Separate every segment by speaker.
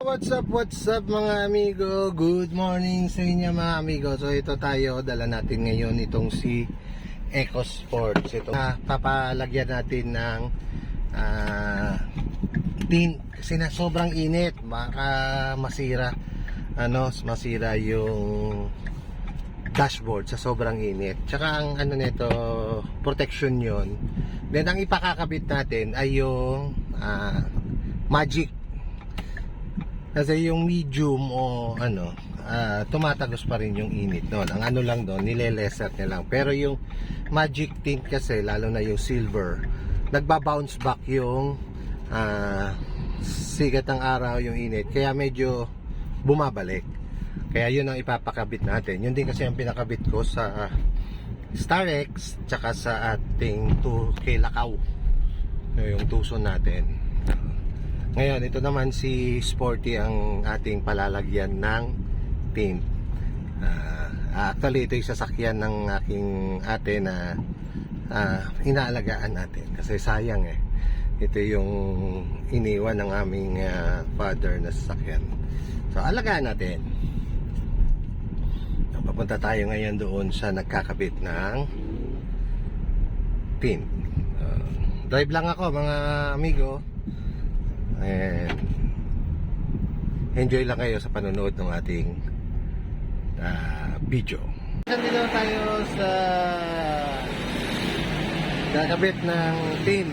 Speaker 1: What's up mga amigo? Good morning sa inyo mga amigo. So ito tayo, dala natin ngayon itong si EcoSports. Ito papalagyan natin ng tin kasi na sobrang init, baka masira masira yung dashboard sa sobrang init. Tsaka ang nito, protection yon. Then ang ipakakabit natin ay yung Magic. Kasi yung medium o tumatagos pa rin yung init noon. Ang lang doon, nile-lesser niya lang. Pero yung Magic tint kasi, lalo na yung silver, nagba-bounce back yung sigat ng araw, yung init. Kaya medyo bumabalik. Kaya yun ang ipapakabit natin. Yun din kasi ang pinakabit ko sa Starex, tsaka sa ating kay Lakaw. Yung tuson natin. Ngayon, ito naman si Sporty ang ating palalagyan ng tint. Actually, ito yung sasakyan ng aking ate na inaalagaan natin. Kasi sayang ito yung iniwan ng aming father na sasakyan. So, alagaan natin. Papunta tayo ngayon doon sa nagkakabit ng tint. Drive lang ako mga amigo. And enjoy lang kayo sa panonood ng ating video. Nandito tayo sa kakabit ng tin.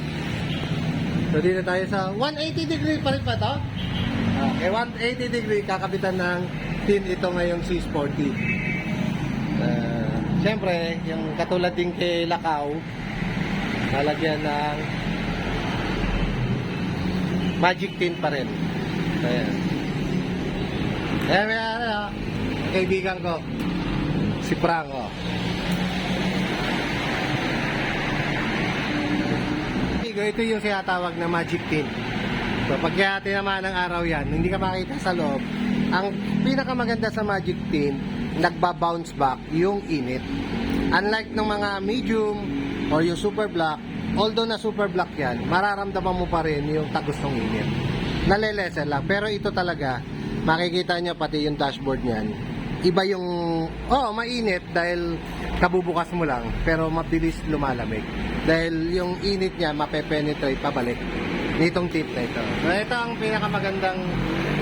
Speaker 1: So dito tayo sa 180 degree pa rin pa to. Okay, 180 degree kakabitan ng tin ito ngayong si Sporty. Siyempre, yung katulad din kay Lakaw, lalagyan ng Magic tint pa rin. Ayan. Ayan, may kaibigan ko, si Franco. Ito yung sinatawag na Magic tint. So, pag kaya tinamaan ng araw yan, hindi ka makita sa loob. Ang pinakamaganda sa Magic tint, nagba-bounce back yung init. Unlike ng mga medium or yung super black, although na super black yan, mararamdaman mo pa rin yung tagos ng init. Nalelesen lang. Pero ito talaga, makikita nyo pati yung dashboard niyan. Iba yung, mainit dahil kabubukas mo lang, pero mabilis lumalamig. Dahil yung init niya mape-penetrate pabalik nitong tip na ito. So, ito ang pinakamagandang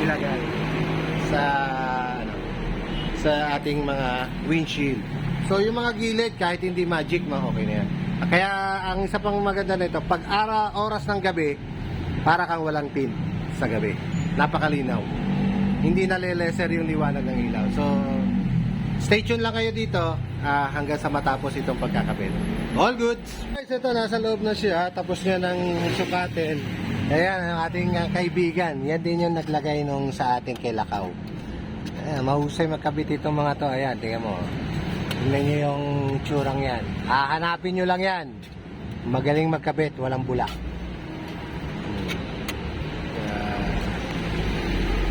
Speaker 1: ilagay sa ating mga windshield. So yung mga gilid, kahit hindi Magic, okay na yan. Kaya ang isa pang maganda nito, pag oras ng gabi, para kang walang tint sa gabi. Napakalinaw. Hindi naleleser yung liwanag ng ilaw. So, stay tuned lang kayo dito hanggang sa matapos itong pagkakabit. All goods! Guys, ito, nasa loob na siya. Tapos niya ng sukatin. Ayan, ang ating kaibigan. Yan din yung naglagay nung sa ating kay Lakaw. Ayan, mahusay magkabit itong mga to. Ayan, tingnan mo. Tingnan nyo yung tsurang yan. Hanapin nyo lang yan. Magaling magkabit, walang bulak.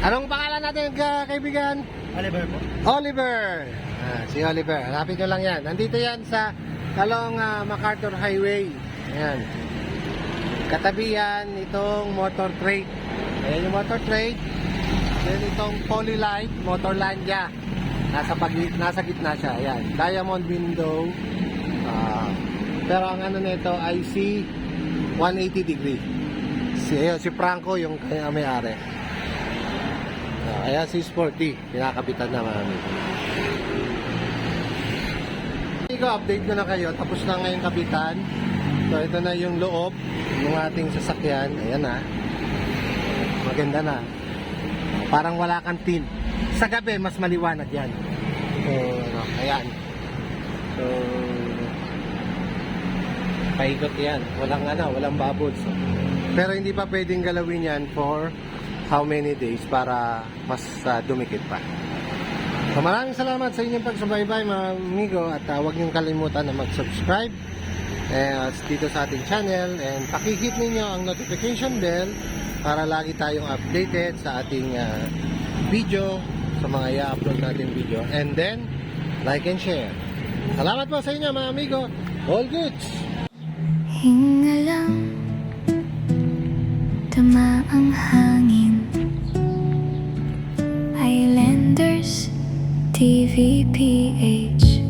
Speaker 1: Anong pangalan natin, kaibigan?
Speaker 2: Oliver po.
Speaker 1: Oliver. Si Oliver. Hanapin nyo lang yan. Nandito yan sa Talong MacArthur Highway. Ayan. Katabi yan itong motor trade. Ayan yung motor trade. Then itong Polylight, Motorlandia. Nasa gitna siya. Ayan. Diamond window. Pero ang nito ay si 180 degree. Si Franco yung kaya may-ari. Ayan si Sporty. Pinakabitan na marami. Update ko na kayo. Tapos na ngayong kabitan. So ito na yung loob ng ating sasakyan. Ayan na. Maganda na. Parang wala kang tint. Sa gabi, mas maliwanag yan. So, ayan. So, paikot yan. Walang bubbles. Pero hindi pa pwedeng galawin yan for how many days para mas dumikit pa. So, maraming salamat sa inyong pagsubaybay mga amigo at huwag niyong kalimutan na mag-subscribe dito sa ating channel and pakihit ninyo ang notification bell para lagi tayong updated sa ating video, sa mga i-upload natin video. And then, like and share. Salamat po sa inyo mga amigo. All goods!
Speaker 3: Hinga lang, tama ang hangin, TVPH.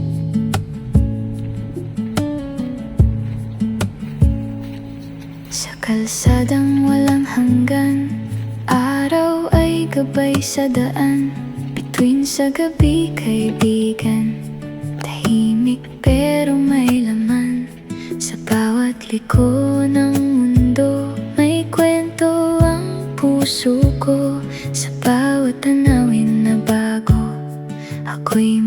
Speaker 3: Sa kalsadang walang hanggan, araw ay gabay sa daan. Bituin sa gabi, kaibigan, tahimik pero may laman. Sa bawat liko ng mundo, may kwento ang puso ko. Sa bawat tanawin na bago, ako'y